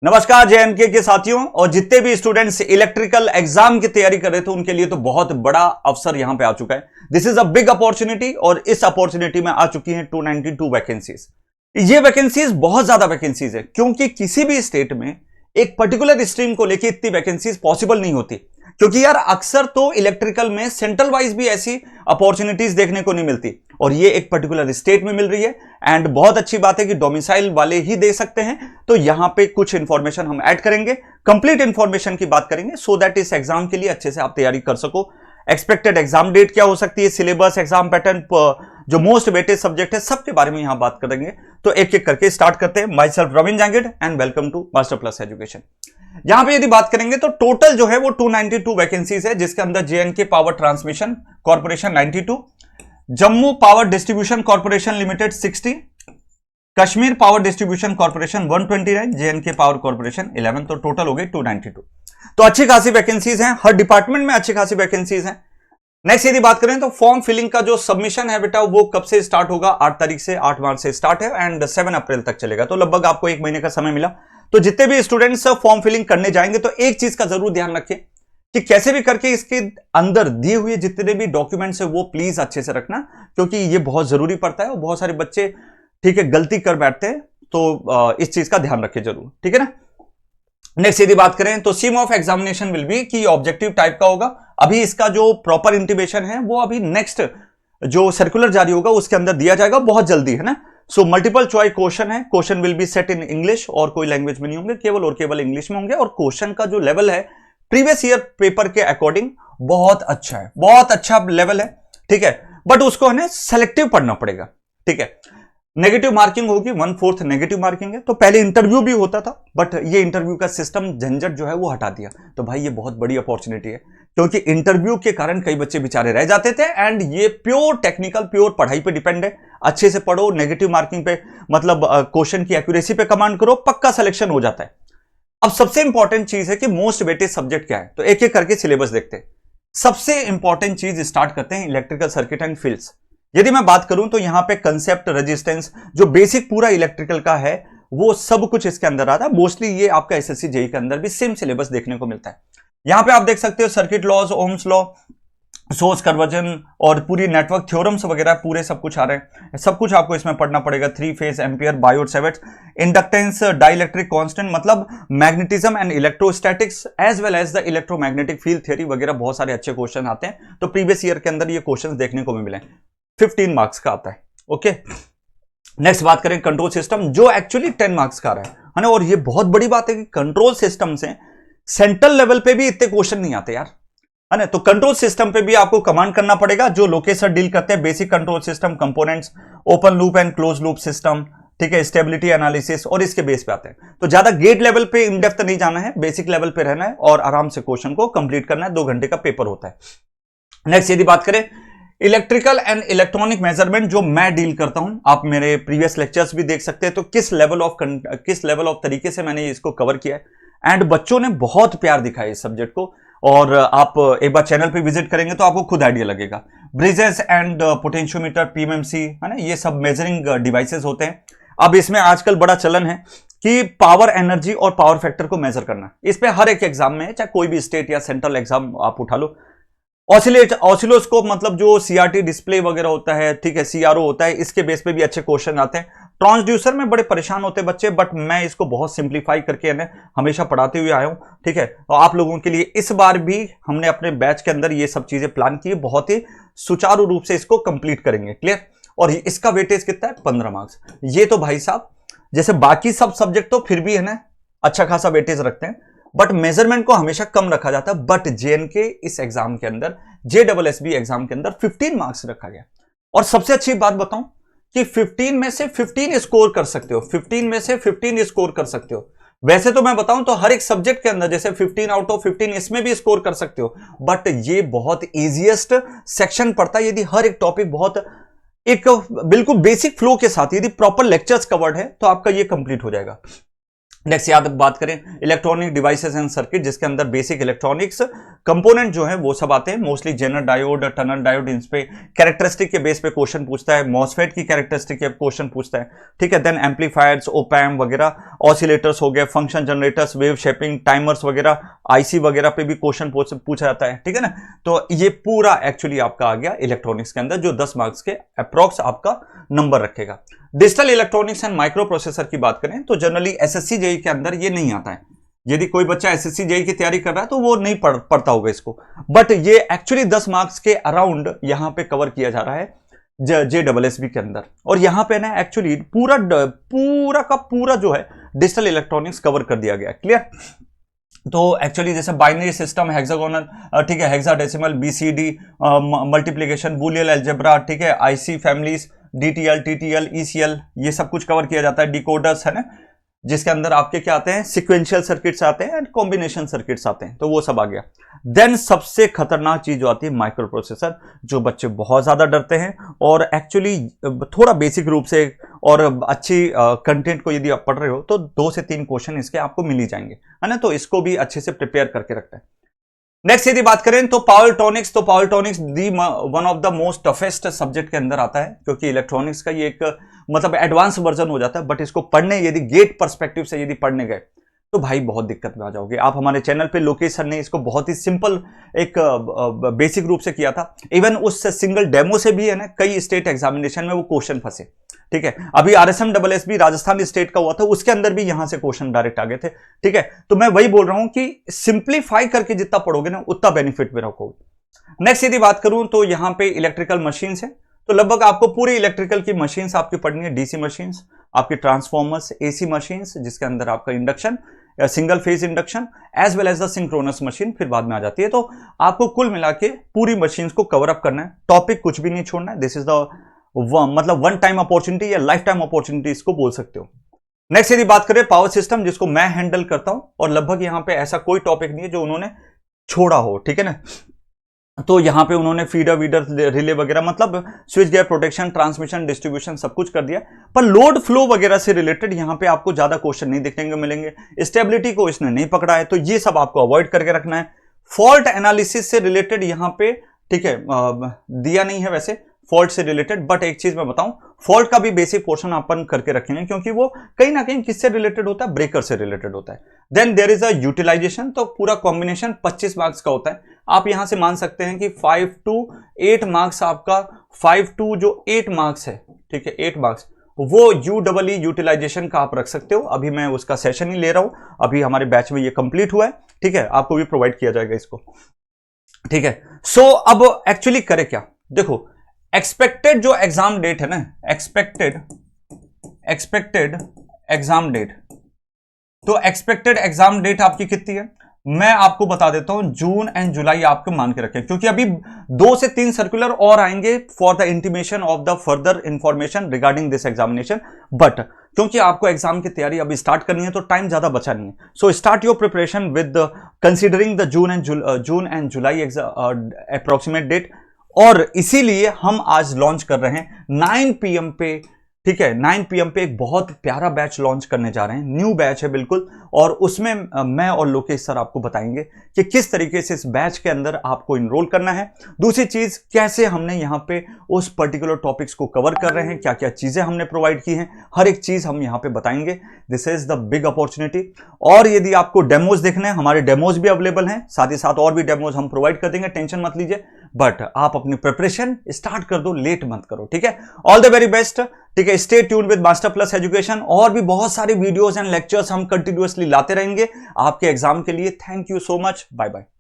नमस्कार जेएनके के साथियों और जितने भी स्टूडेंट्स इलेक्ट्रिकल एग्जाम की तैयारी कर रहे थे उनके लिए तो बहुत बड़ा अवसर यहां पे आ चुका है। This is a big opportunity और इस अपॉर्चुनिटी में आ चुकी हैं 292 वैकेंसीज। ये वैकेंसीज बहुत ज्यादा वैकेंसीज है क्योंकि किसी भी स्टेट में एक पर्टिकुलर स्ट्रीम को लेकर इतनी वैकेंसीज पॉसिबल नहीं होती, क्योंकि यार अक्सर तो इलेक्ट्रिकल में सेंट्रल वाइज भी ऐसी अपॉर्चुनिटीज देखने को नहीं मिलती और ये एक पर्टिकुलर स्टेट में मिल रही है। एंड बहुत अच्छी बात है कि डोमिसाइल वाले ही दे सकते हैं, तो यहां पे कुछ इंफॉर्मेशन हम ऐड करेंगे, कंप्लीट इंफॉर्मेशन की बात करेंगे सो दैट इस एग्जाम के लिए अच्छे से आप तैयारी कर सको। एक्सपेक्टेड एग्जाम डेट क्या हो सकती है, सिलेबस, एग्जाम पैटर्न, जो मोस्ट वेटेज सब्जेक्ट है, सबके बारे में यहां बात करेंगे। तो एक एक करके स्टार्ट करते हैं। Myself Ravin Jangid and welcome to Master Plus Education. यहां पे यदि बात करेंगे तो टोटल जो है वो 292 वैकेंसीज है, जिसके अंदर JNK power transmission corporation 92, Jammu power distribution corporation limited 60, Kashmir power distribution corporation 129, JNK power corporation 11, तो टोटल हो गई 292। तो अच्छी खासी वैकेंसीज हैं, हर डिपार्टमेंट में अच्छी खासी वैकेंसीज हैं। नेक्स्ट यदि बात करें तो फॉर्म फिलिंग का जो सबमिशन है बेटा वो कब से स्टार्ट होगा, 8 तारीख से 8 मार्च से स्टार्ट है एंड 7 अप्रैल तक चलेगा, तो लगभग आपको 1 महीने का समय मिला। तो जितने भी स्टूडेंट्स फॉर्म फिलिंग करने जाएंगे तो एक चीज का जरूर ध्यान रखें कि कैसे भी करके इसके अंदर दिए हुए जितने भी डॉक्यूमेंट्स है वो प्लीज अच्छे से रखना, क्योंकि ये बहुत जरूरी पड़ता है और बहुत सारे बच्चे ठीक है गलती कर बैठते हैं, तो इस चीज का ध्यान रखें जरूर, ठीक है ना। नेक्स्ट यदि बात करें तो सीम ऑफ एग्जामिनेशन विल बी कि ऑब्जेक्टिव टाइप का होगा। अभी इसका जो प्रॉपर इंटीमेशन है वो अभी नेक्स्ट जो सर्कुलर जारी होगा उसके अंदर दिया जाएगा, बहुत जल्दी, है ना। सो मल्टीपल चॉइस क्वेश्चन है, question will be set in English और कोई लैंग्वेज में नहीं होंगे, केवल और केवल इंग्लिश में होंगे। और क्वेश्चन का जो लेवल है प्रीवियस ईयर पेपर के अकॉर्डिंग बहुत अच्छा है, बहुत अच्छा लेवल है, ठीक है। बट उसको है सेलेक्टिव पढ़ना पड़ेगा, ठीक है। नेगेटिव मार्किंग होगी, 1/4 नेगेटिव मार्किंग है। तो पहले इंटरव्यू भी होता था बट ये इंटरव्यू का सिस्टम झंझट जो है वो हटा दिया। तो भाई ये बहुत बड़ी अपॉर्चुनिटी है, क्योंकि इंटरव्यू के कारण कई बच्चे बेचारे रह जाते थे एंड ये प्योर टेक्निकल, प्योर पढ़ाई पे डिपेंड है। अच्छे से पढ़ो, नेगेटिव मार्किंग पे मतलब क्वेश्चन की एक्यूरेसी पे कमांड करो, पक्का सिलेक्शन हो जाता है। अब सबसे इंपॉर्टेंट चीज है कि मोस्ट वेटेज सब्जेक्ट क्या है, तो एक एक करके सिलेबस देखते हैं। सबसे इंपॉर्टेंट चीज स्टार्ट करते हैं इलेक्ट्रिकल सर्किट एंड फील्ड्स। यदि मैं बात करूं तो यहां पे कंसेप्ट, रेजिस्टेंस, जो बेसिक पूरा इलेक्ट्रिकल का है वो सब कुछ इसके अंदर आता है। मोस्टली ये आपका एसएससी जेईई के अंदर भी सेम सिलेबस देखने को मिलता है। यहां पे आप देख सकते हो circuit laws, Ohm's law, source conversion और पूरी नेटवर्क थ्योरम्स वगैरह पूरे सब कुछ आ रहे हैं। सब कुछ आपको इसमें पढ़ना पड़ेगा। 3 phase, ampere, biot, savart's, inductance, dielectric constant, मतलब magnetism and electrostatics as well as the electromagnetic field theory वगैरह बहुत सारे अच्छे क्वेश्चन आते हैं। तो प्रीवियस ईयर के अंदर ये क्वेश्चन देखने को भी मिले। 15 मार्क्स का आता है, ओके। नेक्स्ट बात करें कंट्रोल सिस्टम, जो एक्चुअली 10 मार्क्स का आ रहा है ना। और ये बहुत बड़ी बात है कि कंट्रोल सिस्टम से सेंट्रल लेवल पे भी इतने क्वेश्चन नहीं आते यार, है ना। तो कंट्रोल सिस्टम पे भी आपको कमांड करना पड़ेगा। जो लोकेट सर डील करते हैं basic control system, components, open loop and close loop system, ठीक है, स्टेबिलिटी एनालिसिस, और इसके बेस पे आते हैं। तो ज्यादा गेट लेवल पे इन डेप्थ नहीं जाना है, बेसिक लेवल पे रहना है और आराम से क्वेश्चन को कंप्लीट करना है। 2 घंटे का पेपर होता है। नेक्स्ट यदि बात करें इलेक्ट्रिकल एंड इलेक्ट्रॉनिक मेजरमेंट, जो मैं डील करता हूं, आप मेरे प्रीवियस लेक्चर्स भी देख सकते हैं। तो किस लेवल ऑफ तरीके से मैंने इसको कवर किया है एंड बच्चों ने बहुत प्यार दिखाया इस सब्जेक्ट को। और आप एक बार चैनल पे विजिट करेंगे तो आपको खुद आइडिया लगेगा। ब्रिजेस एंड पोटेंशियोमीटर, पीएमएमसी, है ना, ये सब मेजरिंग डिवाइसेस होते हैं। अब इसमें आजकल बड़ा चलन है कि पावर एनर्जी और पावर फैक्टर को मेजर करना। इस पे हर एक एग्जाम में, चाहे कोई भी स्टेट या सेंट्रल एग्जाम आप उठा लो, ऑसिलोस्कोप मतलब जो सीआरटी डिस्प्ले वगैरह होता है, ठीक है, सीआरओ होता है, इसके बेस पे भी अच्छे क्वेश्चन आते हैं। ट्रांसड्यूसर में बड़े परेशान होते हैं बच्चे, बट मैं इसको बहुत सिंप्लीफाई करके हमेशा पढ़ाते हुए आया हूं, ठीक है। तो आप लोगों के लिए इस बार भी हमने अपने बैच के अंदर ये सब चीजें प्लान की है, बहुत ही सुचारू रूप से इसको कंप्लीट करेंगे, क्लियर। और इसका वेटेज कितना है, 15 मार्क्स। ये तो भाई साहब जैसे बाकी सब सब्जेक्ट तो फिर भी है ना अच्छा खासा वेटेज रखते हैं, बट मेजरमेंट को हमेशा कम रखा जाता है। बट जेएनके इस एग्जाम के अंदर, जेडब्ल्यूएसबी एग्जाम के अंदर 15 मार्क्स रखा गया। और सबसे अच्छी बात बताऊं कि 15 में से 15 स्कोर कर सकते हो, 15 में से 15 स्कोर कर सकते हो। वैसे तो मैं बताऊं तो हर एक सब्जेक्ट के अंदर जैसे 15 आउट ऑफ 15 इसमें भी स्कोर कर सकते हो, बट ये बहुत इजीएस्ट सेक्शन पड़ता है यदि हर एक टॉपिक बहुत एक बिल्कुल बेसिक फ्लो के साथ यदि प्रॉपर लेक्चर्स कवर्ड है तो आपका ये कंप्लीट हो जाएगा। नेक्स्ट याद बात करें इलेक्ट्रॉनिक डिवाइसेस एंड सर्किट, जिसके अंदर बेसिक इलेक्ट्रॉनिक्स कंपोनेंट जो है वो सब आते हैं, mostly zener diode, tunnel diode, इन पे कैरेक्टरिस्टिक के बेस पे क्वेश्चन पूछता है, मॉसफेट की कैरेक्टरिस्टिक के क्वेश्चन पूछता है, ठीक है। देन एम्पलीफायर्स, ओपैम्प वगैरह, ऑसिलेटर्स हो गए, function generators, wave shaping, timers वगैरह, आईसी वगैरह पे भी क्वेश्चन पूछा जाता है, ठीक है ना। तो ये पूरा एक्चुअली आपका आ गया इलेक्ट्रॉनिक्स के अंदर, जो 10 मार्क्स के अप्रॉक्स आपका नंबर रखेगा। Digital electronics and micro processor की बात करें तो जनरली एसएससी जेईई के अंदर ये नहीं आता है। यदि कोई बच्चा एसएससी जेईई की तैयारी कर रहा है तो वो नहीं पढ़ता होगा इसको, बट ये एक्चुअली 10 मार्क्स के अराउंड यहां पे कवर किया जा रहा है JSSB के अंदर। और यहां पे ना एक्चुअली पूरा का पूरा जो है डिजिटल इलेक्ट्रॉनिक्स कवर कर दिया गया। क्लियर? तो एक्चुअली जैसे बाइनरी सिस्टम, हेक्सागोनल, ठीक है, hexadecimal, BCD, multiplication, Boolean algebra, ठीक है, IC families, DTL, TTL, ECL, ये सब कुछ कवर किया जाता है। डिकोडर्स है ना, जिसके अंदर आपके क्या आते हैं, सिक्वेंशियल सर्किट्स आते हैं एंड कॉम्बिनेशन सर्किट्स आते हैं, तो वो सब आ गया। देन सबसे खतरनाक चीज जो आती है माइक्रो प्रोसेसर, जो बच्चे बहुत ज्यादा डरते हैं और एक्चुअली थोड़ा बेसिक रूप से और अच्छी कंटेंट को यदि आप पढ़ रहे हो तो 2 से 3 क्वेश्चन इसके आपको मिल ही जाएंगे, है ना। तो इसको भी अच्छे से प्रिपेयर करके रखते हैं। नेक्स्ट यदि बात करें तो पावर इलेक्ट्रॉनिक्स, तो power electronics the one of the most toughest subject के अंदर आता है, क्योंकि इलेक्ट्रॉनिक्स का ये एक मतलब एडवांस वर्जन हो जाता है, बट इसको पढ़ने यदि गेट पर्सपेक्टिव से यदि पढ़ने गए तो भाई बहुत दिक्कत में आ जाओगे आप। हमारे चैनल पे लोकेश सर ने इसको बहुत ही सिंपल एक बेसिक रूप से किया था, इवन उस सिंगल डेमो से भी है ना कई स्टेट एग्जामिनेशन में वो क्वेश्चन फंसे, ठीक है। अभी RSMSSB राजस्थान स्टेट का हुआ था, उसके अंदर भी यहां से क्वेश्चन डायरेक्ट आ गए थे, ठीक है। तो मैं वही बोल रहा हूं कि सिंप्लीफाई करके जितना पढ़ोगे ना उतना बेनिफिट में रखोगे। नेक्स्ट यदि बात करूं तो यहां पे इलेक्ट्रिकल मशीन्स है, तो लगभग आपको पूरी इलेक्ट्रिकल की मशीन्स आपकी पढ़नी है, डीसी मशीन्स, आपकी ट्रांसफॉर्मर्स, एसी मशीन्स, जिसके अंदर आपका induction, single phase induction, as well as the synchronous machine फिर बाद में आ जाती है। तो आपको कुल मिला के पूरी मशीन्स को कवर अप करना है, टॉपिक कुछ भी नहीं छोड़ना है। दिस इज द मतलब वन टाइम अपॉर्चुनिटी या लाइफ टाइम अपॉर्चुनिटी इसको बोल सकते हो। नेक्स्ट यदि बात करें पावर सिस्टम, जिसको मैं हैंडल करता हूं, और लगभग यहां पे ऐसा कोई टॉपिक नहीं है जो उन्होंने छोड़ा हो, ठीक है ना। तो यहां पे उन्होंने फीडर वीडर रिले वगैरह मतलब switch gear protection, transmission, distribution सब कुछ कर दिया, पर लोड फ्लो वगैरह से रिलेटेड यहां पे आपको ज्यादा क्वेश्चन नहीं देखने को मिलेंगे। स्टेबिलिटी को इसने नहीं पकड़ा है, तो ये सब आपको अवॉइड करके रखना है। फॉल्ट एनालिसिस से रिलेटेड यहां पे, ठीक है, दिया नहीं है वैसे फॉल्ट से रिलेटेड, बट एक चीज मैं बताऊं, फॉल्ट का भी बेसिक पोर्शन अपन करके रखेंगे, क्योंकि वो कहीं ना कहीं किससे रिलेटेड होता है, ब्रेकर से रिलेटेड होता है। Then there is a utilization, तो पूरा कॉम्बिनेशन 25 मार्क्स का होता है। आप यहां से मान सकते हैं कि 5 to 8 मार्क्स आपका, 5 to जो 8 मार्क्स है, ठीक है, 8 मार्क्स वो यूडब्ल्यू यूटिलाइजेशन का आप रख सकते हो। अभी मैं उसका सेशन ही ले रहा हूं, अभी हमारे बैच में ये कंप्लीट हुआ है, ठीक है, आपको भी प्रोवाइड किया जाएगा इसको, ठीक है। सो अब एक्चुअली करे क्या, देखो एक्सपेक्टेड जो एग्जाम डेट है ना, एक्सपेक्टेड एग्जाम डेट, तो एक्सपेक्टेड एग्जाम डेट आपकी कितनी है, मैं आपको बता देता हूं, जून एंड जुलाई आपको मान के रखें, क्योंकि अभी 2 से 3 सर्कुलर और आएंगे for the intimation of the further information regarding this examination, but क्योंकि आपको एग्जाम की तैयारी अभी स्टार्ट करनी है तो टाइम ज्यादा बचा नहीं है। So start your preparation with considering the June and July approximate date, और इसीलिए हम आज लॉन्च कर रहे हैं 9 PM पे, ठीक है, 9 PM पे एक बहुत प्यारा बैच लॉन्च करने जा रहे हैं, न्यू बैच है बिल्कुल, और उसमें मैं और लोकेश सर आपको बताएंगे कि किस तरीके से इस बैच के अंदर आपको इनरोल करना है। दूसरी चीज, कैसे हमने यहाँ पे उस पर्टिकुलर टॉपिक्स को कवर कर रहे हैं, क्या क्या चीजें हमने प्रोवाइड की हैं, हर एक चीज हम यहाँ पे बताएंगे। This is the big opportunity. और यदि आपको डेमोज देखने हैं, हमारे डेमोज भी अवेलेबल हैं, साथ ही साथ और भी डेमोज हम प्रोवाइड कर देंगे, टेंशन मत लीजिए, बट आप अपनी प्रिपरेशन स्टार्ट कर दो, लेट मत करो, ठीक है। ऑल द वेरी बेस्ट, ठीक है। Stay tune with Master Plus Education, और भी बहुत सारे वीडियोस एंड लेक्चर्स हम कंटिन्यूअसली लाते रहेंगे आपके एग्जाम के लिए। Thank you so much, bye bye.